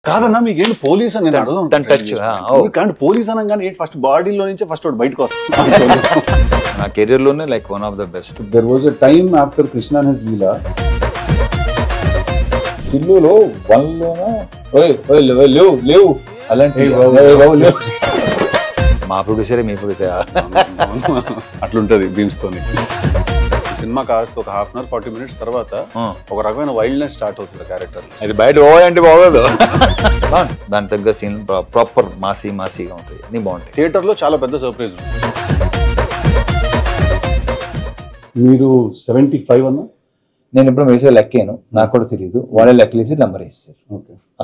కాదన్నా మీకేంటి పోలీస్ అని నేను అడగను. టచ్ పోలీస్ అనగానే ఏంటి ఫస్ట్ బాడీలో నుంచే ఫస్ట్ ఒకటి బయటకు వస్తుంది. నా కెరీర్లోనే like one of the best. There was a time after Krishna and his Leela టిల్లులో వన్లోనా లేవు లేవు అలాంటి మా ప్రొడ్యూసరే మీ ప్రొడ్యూసర్ అట్లుంటది బీమ్స్ తోని. సినిమా కాస్త ఒక 1/2 hour 40 minutes తర్వాత ఒక రకమైన వైల్డ్నెస్ స్టార్ట్ అవుతుంది క్యారెక్టర్. అది బయట పోవాలంటే బాగోదు. దాని తగ్గ సీన్ ప్రాపర్ మాసీగా ఉంటాయి, అన్ని బాగుంటాయి. థియేటర్ లో చాలా పెద్ద సర్ప్రైజ్. మీరు 75 అన్నా? నేను ఇప్పుడు వేసే లెక్కాను, నాకు కూడా తెలియదు. వాళ్ళే లెక్కలేసి నెంబర్ వేస్తారు.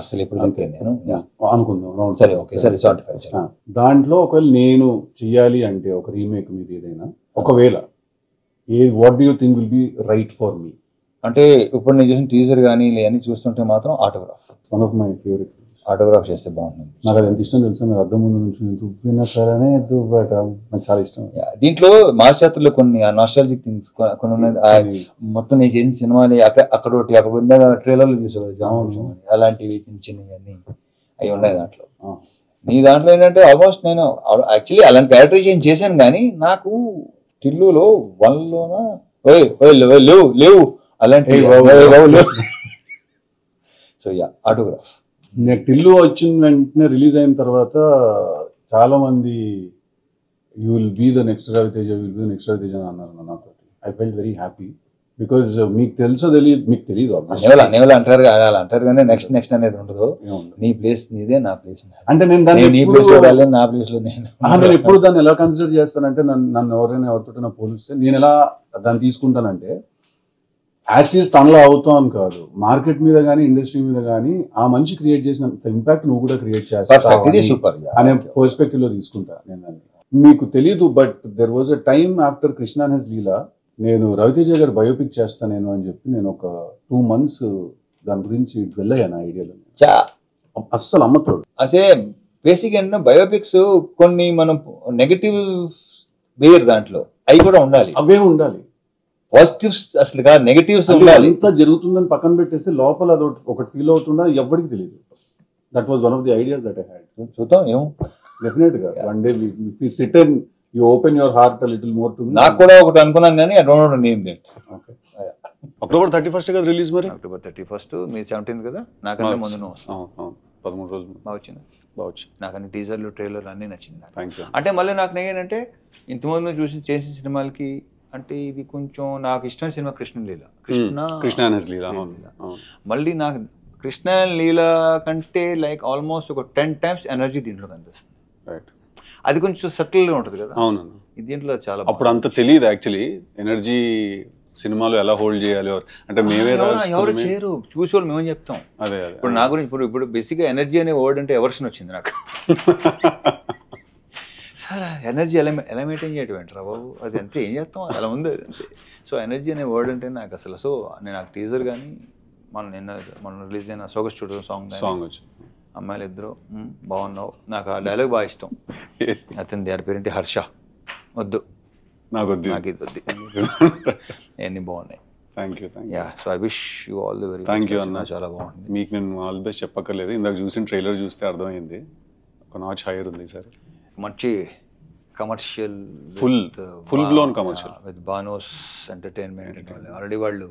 అసలు ఇప్పుడు లెక్కాను నేను అనుకుందాం. సరే ఓకే సరే 75. దాంట్లో ఒకవేళ నేను చెయ్యాలి అంటే ఒక రీమేక్ మీద ఏదైనా, ఒకవేళ what do you think will be right for me? అంటే ఇప్పుడు నేను చేసిన టీజర్ కానీ లేని చూస్తుంటే మాత్రం autograph one of my favourite. Autograph చేస్తే బాగుంటుంది. నాకు అది ఎంత ఇష్టం తెలుసా, మీరు అద్దం ముందు నుంచి దువ్విన సరే దువ్వట నాకు చాలా ఇష్టం. దీంట్లో మాస్టర్లో కొన్ని నాస్టాలజిక్ థింగ్స్ కొన్ని ఉన్నాయి. మొత్తం నేను చేసిన సినిమాలు అక్కడ ఒకటి అక్కడ ఉందా ట్రైలర్లు చూసేవాళ్ళు అలాంటివి చిన్న చిన్నవి అవి ఉన్నాయి దాంట్లో. నీ దాంట్లో ఏంటంటే ఆల్మోస్ట్ నేను యాక్చువల్లీ అలాంటి క్యారెక్టరైజేషన్ చేశాను, కానీ నాకు టిల్లులో వన్లోనా లేవు లేవు అలాంటి సో యా ఆటోగ్రాఫ్. నాకు టిల్లు వచ్చిన వెంటనే రిలీజ్ అయిన తర్వాత చాలా మంది you will be the next Raviteja, will be the next Raviteja అని అన్నారు నాతో. I felt very happy because మీకు తెలుసో తెలియదు, మీకు తెలియదు అంటారు అలా అంటారు, కానీ నెక్స్ట్ నెక్స్ట్ అనేది ఉండదు. నీ ప్లేస్ నీదే, నా ప్లేస్ అంటే నేను దాన్ని నీ ప్లేస్ చూడాలి, నా ప్లేస్ లో నేను ఎప్పుడు దాన్ని ఎలా కన్సిడర్ చేస్తానంటే, నన్ను ఎవరైనా ఎవరితో నా పోలిస్తే నేను ఎలా దాన్ని తీసుకుంటానంటే యాస్టీస్ తనలో అవుతాం కాదు, మార్కెట్ మీద కానీ ఇండస్ట్రీ మీద కానీ ఆ మనిషి క్రియేట్ చేసినంత ఇంపాక్ట్ నువ్వు కూడా క్రియేట్ చేస్తావు అనే పర్స్పెక్టివ్ లో తీసుకుంటా నేను దాన్ని. మీకు తెలీదు, but there was a time after Krishna and his Leela నేను రవితేజ గారు బయోపిక్ చేస్తా నేను అని చెప్పి నేను ఒక 2 months దాని గురించి వెళ్ళాను ఐడియాలో. అస్సలు అమ్మతోడు. అదే బేసిక్ ఏంటంటే బయోపిక్స్ కొన్ని మనం నెగటివ్ వేరు దాంట్లో అవి కూడా ఉండాలి, అవే ఉండాలి. పాజిటివ్స్ అసలు కాదు, నెగటివ్స్ ఉండాలి. ఎంత జరుగుతుందని పక్కన పెట్టేసి లోపల అది ఒకటి ఫీల్ అవుతుందా ఎవరికి తెలియదు. That was one of the ideas that I had. చూద్దాం ఏమో, డెఫినెట్ గా one day we sit and you open your heart a little more to me. నాకు కూడా ఒకటి అనుకున్నాను కానీ I don't know name that. Okay. October 31st కదా release మరి? October 31st మీ 17th కదా, నాకన్నా ముందు 13 రోజులు బాగా వచ్చింది. బావచ్చు. నాకు అన్ని టీజర్లు ట్రైలర్లు అన్నీ నచ్చింది. Thank you. అంటే మళ్ళీ నాకు ఏంటంటే ఇంతకుముందు చేసిన సినిమాలకి అంటే ఇది కొంచెం నాకు ఇష్టమైన cinema Krishna Leela. Krishna and his Leela. మళ్ళీ నాకు కృష్ణ అండ్ లీలా కంటే లైక్ ఆల్మోస్ట్ ఒక 10 times ఎనర్జీ దీంట్లో కనిపిస్తుంది. రైట్, అది కొంచెం సటిల్గా ఉంటుంది కదా. అవును, దీంట్లో చాలా. అప్పుడు అంత తెలియదు యాక్చువల్లీ ఎనర్జీ సినిమాలో ఎలా హోల్డ్ చేయాలి అంటే మేమే ఎవరు చేయరు, చూసేవాళ్ళు మేమేం చెప్తాం. అదే ఇప్పుడు నా గురించి ఇప్పుడు బేసిక్గా ఎనర్జీ అనే వర్డ్ అంటే ఎవర్షన్ వచ్చింది నాకు. సార్ ఎనర్జీ ఎలా మెయింటైన్ చేయటం ఏంటరా బాబు, అది అంతే, ఏం చేస్తాం అలా ఉంది అది అంతే. సో ఎనర్జీ అనే వర్డ్ అంటే నాకు అసలు, సో నేను నాకు టీజర్ కానీ మనం రిలీజ్ అయిన సోగస్ స్టూడియో సాంగ్ వచ్చి అమ్మాయిలు ఇద్దరు బాగున్నావు, నాకు ఆ డైలాగ్ బాగా ఇష్టం. అతని దాని పేరేంటి హర్ష, వద్దు నాకు ఇది వద్దు, అన్నీ బాగున్నాయి. Thank you. Yeah, so I wish you all the very. Thank you అన్న, చాలా బాగుంది. మీకు నేను ఆల్ ది బెస్ట్ చెప్పక్కర్లేదు, ఇందాక చూసిన ట్రైలర్ చూస్తే అర్థమైంది ఒక నాచ్ హైయర్ ఉంది సార్. మంచి commercial, full blown commercial with bonus entertainment. Already వాళ్ళు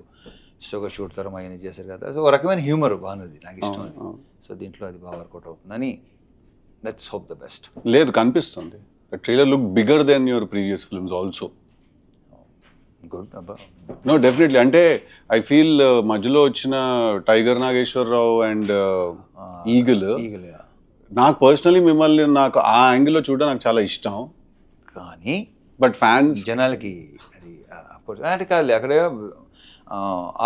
షోగా షూట్ తరం అవన్నీ చేశారు కదా, సో ఒక రకమైన హ్యూమర్ బాగున్నది, నాకు ఇష్టం. సో దీంట్లో అది బాగా వర్కౌట్ అవుతుందని లెట్స్ హోప్ ద బెస్ట్. లేదు కనిపిస్తుంది, trailer look bigger than your previous films also. Good. No definitely, అంటే ఐ ఫీల్ మధ్యలో వచ్చిన టైగర్ నాగేశ్వరరావు అండ్ ఈగల్ నాకు పర్సనలీ మిమ్మల్ని నాకు ఆ యాంగిల్లో చూడడం నాకు చాలా ఇష్టం, కానీ బట్ ఫ్యాన్స్ జనాలకి అది అంటే కాదు. అక్కడే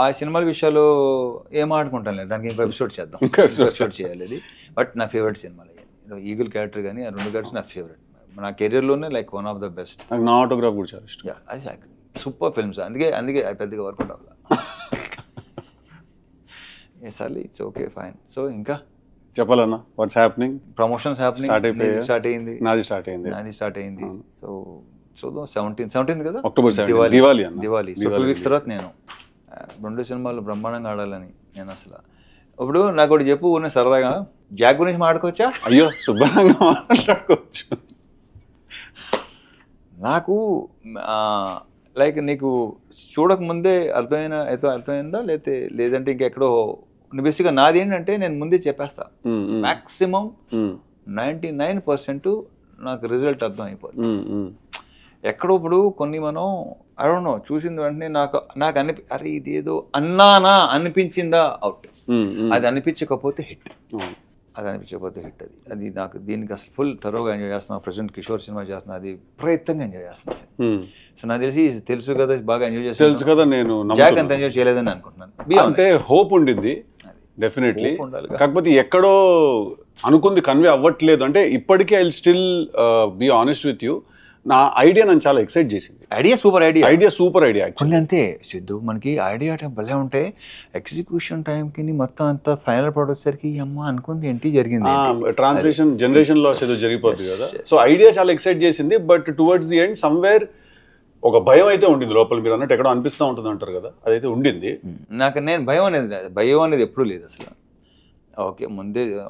ఆ సినిమాల విషయాలు ఏం ఆడుకుంటాం లేదు, దానికి ఇంకో ఎపిసోడ్ చేద్దాం, ఎపిసోడ్ చేయాలి అది. బట్ నా ఫేవరెట్ సినిమాలు ఈగల్ క్యారెక్టర్ కానీ ఆ 2 క్యారెక్టర్స్ నా ఫేవరెట్, నా కెరీర్లోనే like one of the best. నాకు నా ఆటోగ్రాఫ్ కూడా చాలా ఇష్టం. అది సూపర్ ఫిల్మ్స్, అందుకే పెద్దగా వర్కౌట్ అవ్వాలి. సార్లీ ఇట్స్ ఓకే ఫైన్. సో ఇంకా చెప్పాలన్నా what's happening? Promotions happening, start అయింది. నాది స్టార్ట్ అయింది. సో చూద్దాం. 17th కదా, October 17, దివాళీ. సో 2 weeks తర్వాత నేను 2 సినిమాలు బ్రహ్మాండంగా ఆడాలని నేను అసలు. ఇప్పుడు నాకు ఒకటి చెప్పు, సరదాగా జాక్ గురించి మాట్లాడుకోవచ్చా? అయ్యో శుభ్రంగా మాట్లాడుకోవచ్చు. నాకు లైక్ నీకు చూడకముందే అర్థమైందా లేదంటే ఇంకెక్కడో బేసిక్గా నాది ఏంటంటే నేను ముందే చెప్పేస్తా. మ్యాక్సిమం 99% నాకు రిజల్ట్ అర్థం అయిపోతుంది. ఎక్కడో ఇప్పుడు కొన్ని మనం అడోనో చూసిన వెంటనే నాకు అరే ఇదేదో అన్నానా అనిపించిందా అవుట్, అది అనిపించకపోతే హిట్, అది నాకు దీనికి అసలు ఫుల్ థరోగా ఎంజాయ్ చేస్తున్నాను. ప్రజెంట్ కిషోర్ సినిమా చేస్తున్నా, అది ప్రయత్నంగా ఎంజాయ్ చేస్తున్నాను. సో నాకు తెలుసు కదా బాగా ఎంజాయ్ చేస్తాను. తెలుసు కదా, నేను జాక్ అంత ఎంజాయ్ చేయలేదని అనుకుంటున్నాను. అంటే హోప్ ఉండింది డెఫినెట్లీ, కాకపోతే ఎక్కడో అనుకుంది కన్వే అవ్వట్లేదు. అంటే ఇప్పటికీ I still be honest with you, నా ఐడియా నన్ను చాలా ఎక్సైట్ చేసింది. Idea super idea actually. అంతే సిద్ధు, మనకి ఐడియా భలే ఉంటే ఎగ్జిక్యూషన్ టైంకి మొత్తం అంతా ఫైనల్ ప్రోడక్ట్ సరికి అమ్మ అనుకుంది ఏంటి జరిగింది, ట్రాన్స్లేషన్ జనరేషన్ లాస్ ఏదో జరిగిపోతుంది కదా. సో ఐడియా చాలా ఎక్సైట్ చేసింది, but towards the end somewhere ఒక భయం అయితే ఉండింది లోపల. మీరు అన్నట్టు ఎక్కడో అనిపిస్తూ ఉంటుంది అంటారు కదా, అదైతే ఉండింది. నేను భయం అనేది ఎప్పుడూ లేదు అసలు.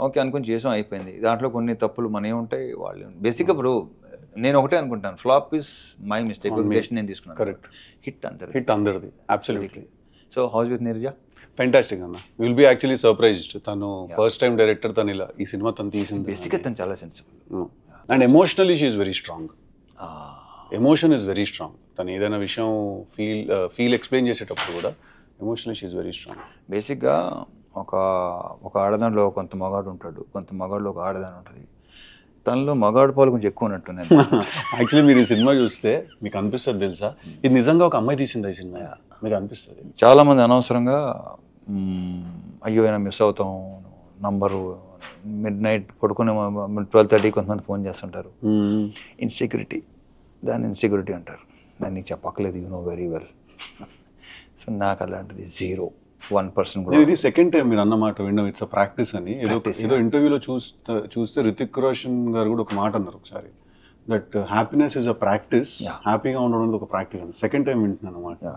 ఓకే అనుకుని చేసాం, అయిపోయింది. దాంట్లో కొన్ని తప్పులు మనమే ఉంటాయి, వాళ్ళు బేసిక్గా. ఇప్పుడు నేను ఒకటే అనుకుంటాను, ఫ్లాప్ ఇస్ మై మిస్టేక్, నేను తీసుకున్నాను. కరెక్ట్. హిట్ అందరిది absolutely. So house with Neeraja fantastic అన్న. Will be actually surprised. తను ఫస్ట్ టైం డైరెక్టర్, తను ఇలా ఈ సినిమా తను తీసింది. బేసిక్గా తను చాలా sensible and emotionally she is very strong. Emotion is very strong. తను ఏదైనా విషయం ఫీల్ ఎక్స్ప్లెయిన్ చేసేటప్పుడు కూడా emotionally she is very strong. బేసిక్గా ఒక ఆడదానిలో కొంత మగాడు ఉంటాడు, కొంత మగాడులో ఒక ఆడదాని ఉంటుంది. తనలో మగాడు పాలు కొంచెం ఎక్కువ ఉన్నట్టున్నాను. యాక్చువల్లీ మీరు ఈ సినిమా చూస్తే మీకు అనిపిస్తుంది తెలుసా, ఇది నిజంగా ఒక అమ్మాయి తీసింది ఈ సినిమా, మీకు అనిపిస్తుంది. చాలామంది అనవసరంగా అయ్యో అయినా మిస్ అవుతాం నంబరు, మిడ్ నైట్ పడుకునే 12:30 కొంతమంది ఫోన్ చేస్తుంటారు. ఇన్సెక్యూరిటీ, దాన్ని ఇన్సెక్యూరిటీ అంటారు. దాన్ని నీకు చెప్పక్కలేదు, you know very well. So నాకు అలాంటిది 0-1% కూడా. ఇది సెకండ్ టైం మీరు అన్నమాట విన్నాం, ఇట్స్ అ ప్రాక్టీస్ అని. ఏదో ఇంటర్వ్యూలో చూస్తే రితిక్ రోషన్ గారు కూడా ఒక మాట అన్నారు ఒకసారి, that happiness is a practice, హ్యాపీగా ఉండడం ఒక ప్రాక్టీస్ అని. సెకండ్ టైం వింటున్నాను అన్నమాట.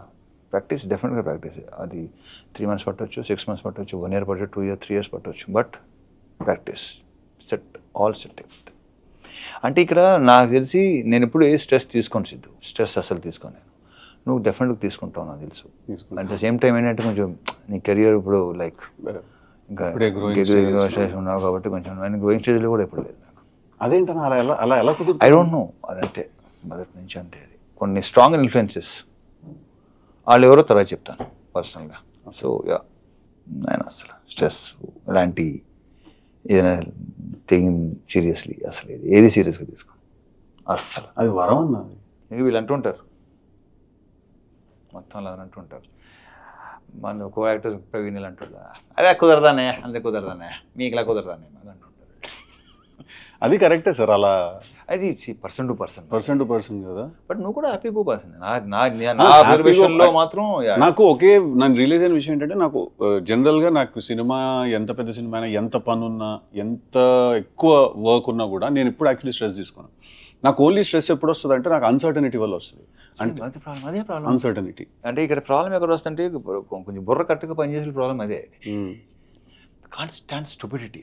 ప్రాక్టీస్, డెఫినెట్గా ప్రాక్టీస్. అది 3 months పట్టవచ్చు, 6 months పట్టవచ్చు, 1 year పట్టవచ్చు, 2 years 3 years పట్టవచ్చు, బట్ ప్రాక్టీస్ ఆల్ సెట్. అంటే ఇక్కడ నాకు తెలిసి నేను ఎప్పుడు ఏ స్ట్రెస్ తీసుకోను సిద్ధు, స్ట్రెస్ అసలు తీసుకోను. నువ్వు డెఫినెట్గా తీసుకుంటావు నాకు తెలుసు. అట్ ద సేమ్ టైం ఏంటంటే కొంచెం నీ కెరియర్ ఇప్పుడు లైక్ ఇంకా ఉన్నావు కాబట్టి కొంచెం గ్రోయింగ్ స్టేజ్లో కూడా ఎప్పుడు లేదు నాకు. అదేంటన్నా అలా ఎలా కుదురు? ఐ డోంట్ నో, అదంతే మొదటి నుంచి అంతే. అది కొన్ని స్ట్రాంగ్ ఇన్ఫ్లుయెన్సెస్, వాళ్ళు ఎవరో తర్వాత చెప్తాను పర్సనల్గా. సో నేను అసలు స్ట్రెస్ ఇలాంటి ఏదైనా టేకింగ్ సీరియస్లీ అసలు ఏది సీరియస్గా తీసుకో అస్సలు. అది వరం అన్నది. వీళ్ళు అంటుంటారు మొత్తం అలా అంటుంటారు. మన కో యాక్టర్ ప్రవీణ్ అంటుంటా, అదే కుదరదానే, అంతే కుదరదానే, మీకు ఇలా కుదరదానే మాకు అంటుంటారు. అది కరెక్టే సార్, అలా అది పర్సన్ టు పర్సన్ కదా. బట్ నువ్వు కూడా హ్యాపీ గో పర్సన్. నా మాత్రం నాకు నన్ను రిలీజ్ అయిన విషయం ఏంటంటే, నాకు జనరల్గా నాకు సినిమా ఎంత పెద్ద సినిమా అయినా, ఎంత పని ఉన్నా, ఎంత ఎక్కువ వర్క్ ఉన్నా కూడా నేను ఇప్పుడు యాక్చువల్లీ స్ట్రెస్ తీసుకున్నాను. నాకు ఓన్లీ స్ట్రెస్ ఎప్పుడు వస్తుంది అంటే నాకు అన్సర్టనిటీ వల్ల వస్తుంది. అంటే అదే ప్రాబ్లం, అన్సర్టనిటీ. అంటే ఇక్కడ ప్రాబ్లం ఎక్కడ వస్తుంటే కొంచెం బుర్ర కరెక్ట్గా పనిచేసే ప్రాబ్లం అదే. కాంట్ స్టాండ్ స్టూపిడిటీ,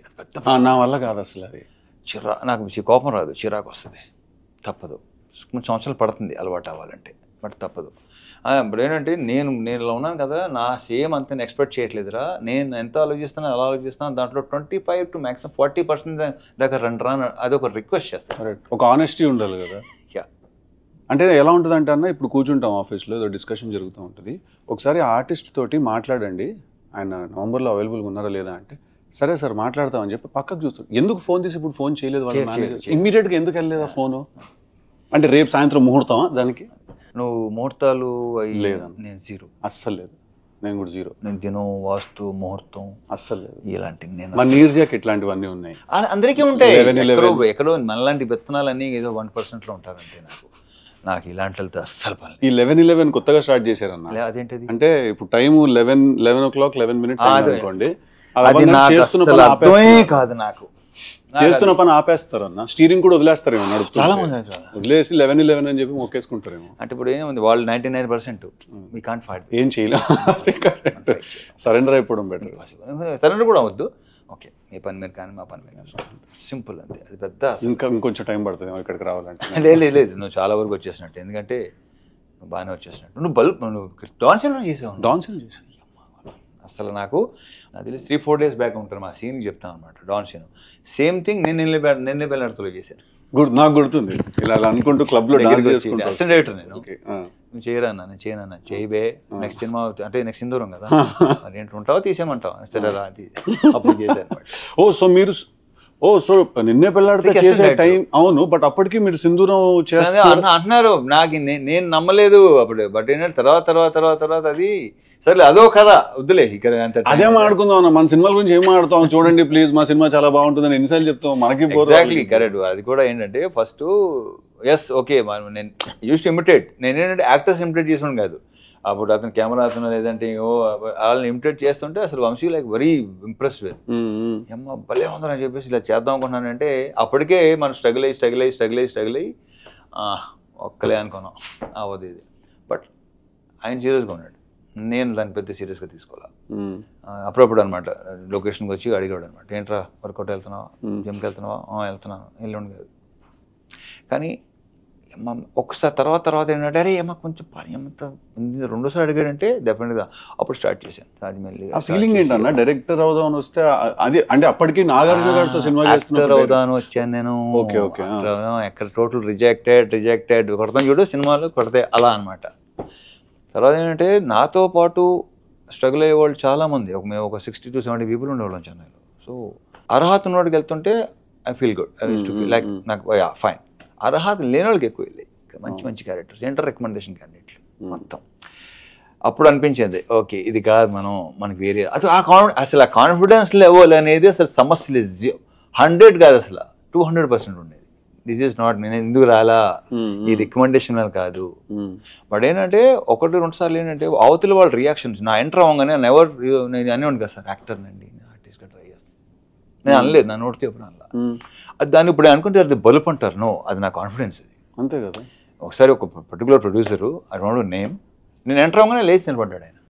నా వల్ల కాదు అసలు. అది నాకు కోపం రాదు, చిరాకు వస్తుంది, తప్పదు. కొన్ని సంవత్సరాలు పడుతుంది అలవాటు అవ్వాలంటే, బట్ తప్పదు. ఇప్పుడు ఏంటంటే నేను ఇలా ఉన్నాను కదా, నా సేమ్ అంత ఎక్స్పెక్ట్ చేయట్లేదురా, నేను ఎంత ఆలోచిస్తాను అలా ఆలోచిస్తాను, దాంట్లో 25 to maximum 40% దాకా రాను, అది ఒక రిక్వెస్ట్ చేస్తాను. ఒక ఆనెస్టీ ఉండాలి కదా. అంటే ఎలా ఉంటుంది అంటే అన్న, ఇప్పుడు కూర్చుంటాం ఆఫీస్లో, ఏదో డిస్కషన్ జరుగుతూ ఉంటుంది, ఒకసారి ఆర్టిస్ట్ తోటి మాట్లాడండి, ఆయన నవంబర్లో అవైలబుల్గా ఉన్నారా లేదా అంటే, సరే సార్ మాట్లాడతామని చెప్పి పక్కకు చూస్తాం. ఎందుకు ఫోన్ తీసి ఇప్పుడు ఫోన్ చేయలేదు వాళ్ళ మేనేజర్, ఇమ్మీడియట్గా ఎందుకు వెళ్ళలేదా ఫోను అంటే, రేపు సాయంత్రం ముహూర్తం దానికి నువ్వు ముహూర్తాలు లేదా? నేను 0, అస్సలు లేదు. నేను కూడా 0. నేను దినం, వాస్తు, ముహూర్తం అస్సలు లేదు. ఇలాంటి మన నీర్జాకి ఇట్లాంటివన్నీ ఉన్నాయి, అందరికీ ఉంటాయి. ఎక్కడో మనలాంటి విత్తనాలన్నీ ఏదో 1%లో ఉంటారంటే నాకు ఇలాంటి వెళ్తే అస్సలు పని. ఈ 11:11 కొత్తగా స్టార్ట్ చేశారన్న. అదేంటది అంటే, ఇప్పుడు టైం 11 o'clock 11 minutes అనుకోండి, కాదు నాకు చేస్తున్న పని ఆపేస్తారు అన్న, స్టీరింగ్ కూడా వదిలేస్తారేమో, నడుపుతారు వదిలేసి 11:11 అని చెప్పి మొక్కేసుకుంటారేమో. అంటే ఇప్పుడు ఏముంది, వాళ్ళు 99% we can't fight, ఏం చేయలేం, సరెండర్ అయిపోవడం బెటర్. సరెండర్ కూడా అవద్దు, ఓకే మీ పని మీరు కానీ మా పని మీరు చూసుకుంటాం, సింపుల్ అంతే. అది పెద్ద ఇంకా ఇంకొంచెం టైం పడుతుంది ఇక్కడికి రావాలంటే. లేదు నువ్వు చాలా వరకు వచ్చేసినట్టు, ఎందుకంటే నువ్వు బాగానే వచ్చేసినట్టు. నువ్వు డాన్సన్ చేసావు. డాన్సన్ చేశాను అసలు నాకు తెలిసి 3-4 days బ్యాక్ ఉంటాను మా సీన్కి చెప్తాను అనమాట. డాన్ సీన్ సేమ్ థింగ్ నేను నిన్నే బెల్లడతలో చేశాను. నాకు గుర్తుంది, ఇలా అనుకుంటూ క్లబ్ లో డాన్స్ చేసుకుంటూ అసిస్టెంట్ డైరెక్టర్ నేను. ఓకే. నువ్వు చేయరా అన్న, నేను చేయనన్నా, చేయబే నెక్స్ట్ సినిమా అంటే నెక్స్ట్ సింధూరం కదా, మరి ఏంటి ఉంటావా తీసేయమంటావా, సరే రా అప్పుడు చేశాను అనమాట. సో నిన్నే పెళ్ళాడితే చేసే టైం అవును, బట్ అప్పటికి మీరు సింధూరం చేస్తారు అంటున్నారు. నాకు నేను నమ్మలేదు అప్పుడు, బట్ ఏంటంటే తర్వాత అది సరే అదో కదా వద్దులే ఇక్కడ అంత అదే మాట్లాడుకుందాం అన్న. మన సినిమాల గురించి ఏం మాట్లాడతాం చూడండి ప్లీజ్, మా సినిమా చాలా బాగుంటుందని ఎన్నిసార్లు చెప్తాం మనకి. Exactly correct. అది కూడా ఏంటంటే ఫస్ట్ ఎస్ ఓకే నేను యూస్ టు ఇమిటేట్, నేను ఏంటంటే యాక్టర్స్ ఇమిటేట్ చేసాను కాదు. అప్పుడు అతను కెమెరా అతను లేదంటే వాళ్ళని ఇమిటేట్ చేస్తుంటే అసలు Vamsi like very impressed with అమ్మ భలే ఉందని చెప్పేసి ఇలా చేద్దాం అనుకున్నానంటే అప్పటికే మనం స్ట్రగుల్ అయ్యి ఒక్కలే అనుకున్నాం అవ్వదు ఇది. బట్ ఆయన సీరియస్గా ఉన్నాడు, నేను దాన్ని పెద్ద సీరియస్గా తీసుకోవాలి. అప్పుడప్పుడు అనమాట లొకేషన్కి వచ్చి అడిగాడు అనమాట, ఏంట్రా వర్కౌట్ వెళ్తున్నావా, జిమ్కి వెళ్తున్నావా, వెళ్తున్నాను ఎల్లుండి కాదు. కానీ ఒకసారి తర్వాత ఏంటంటే అరే ఏమో కొంచెం పని ఏమంతా రెండోసారి అడిగాడంటే డెఫినెట్గా అప్పుడు స్టార్ట్ చేశాను తాజ్మహల్. ఆ ఫీలింగ్ ఏంటన్నా డైరెక్టర్ అవుదాం అని వస్తే అది అంటే అప్పటికి నాగార్జున గారితో సినిమా చేస్తున్నారు అవుదాను వచ్చాను నేను. ఓకే ఎక్కడ టోటల్ రిజెక్టెడ్ కొడతాను చూడు సినిమాలు కొడితే అలా అనమాట. తర్వాత ఏంటంటే నాతో పాటు స్ట్రగుల్ అయ్యే వాళ్ళు చాలామంది, మేము ఒక 60 to 70 people ఉండేవాళ్ళం చెన్నైలో. సో అర్హత ఉన్నవాడికి వెళ్తుంటే ఐ ఫీల్ గుడ్, లైక్ నాకు ఫైన్. అర్హత లేని వాళ్ళకి ఎక్కువ వెళ్ళాయి మంచి క్యారెక్టర్స్, ఇంటర్ రికమెండేషన్ క్యాండిడేట్లు మొత్తం. అప్పుడు అనిపించింది ఓకే ఇది కాదు మనకి వేరే అది అసలు ఆ కాన్ఫిడెన్స్ లెవెల్ అనేది అసలు సమస్య లేదు, 100 కాదు అసలు 200% ఉండేది. దిస్ ఈజ్ నాట్ నేను ఎందుకు రాలా ఈ రికమెండేషన్ వల్ల కాదు. బట్ ఏంటంటే 1-2 సార్లు ఏంటంటే అవతల వాళ్ళ రియాక్షన్స్ నా ఎంటర్ అవ్వగానే నేను అనేవాడిని కదా సార్ యాక్టర్ నండి ఆర్టిస్ట్గా ట్రై చేస్తాను, నేను అనలేదు నా నోటితో ఎప్పుడు అనలా. అది దాన్ని ఇప్పుడు అనుకుంటే అది బలుపు అంటారు, నో అది నా కాన్ఫిడెన్స్. అది అంతే కదా. ఒకసారి ఒక particular producer I don't know name, నేను ఎంటర్ అవ్వగానే లేచి నిలబడ్డాడు ఆయన,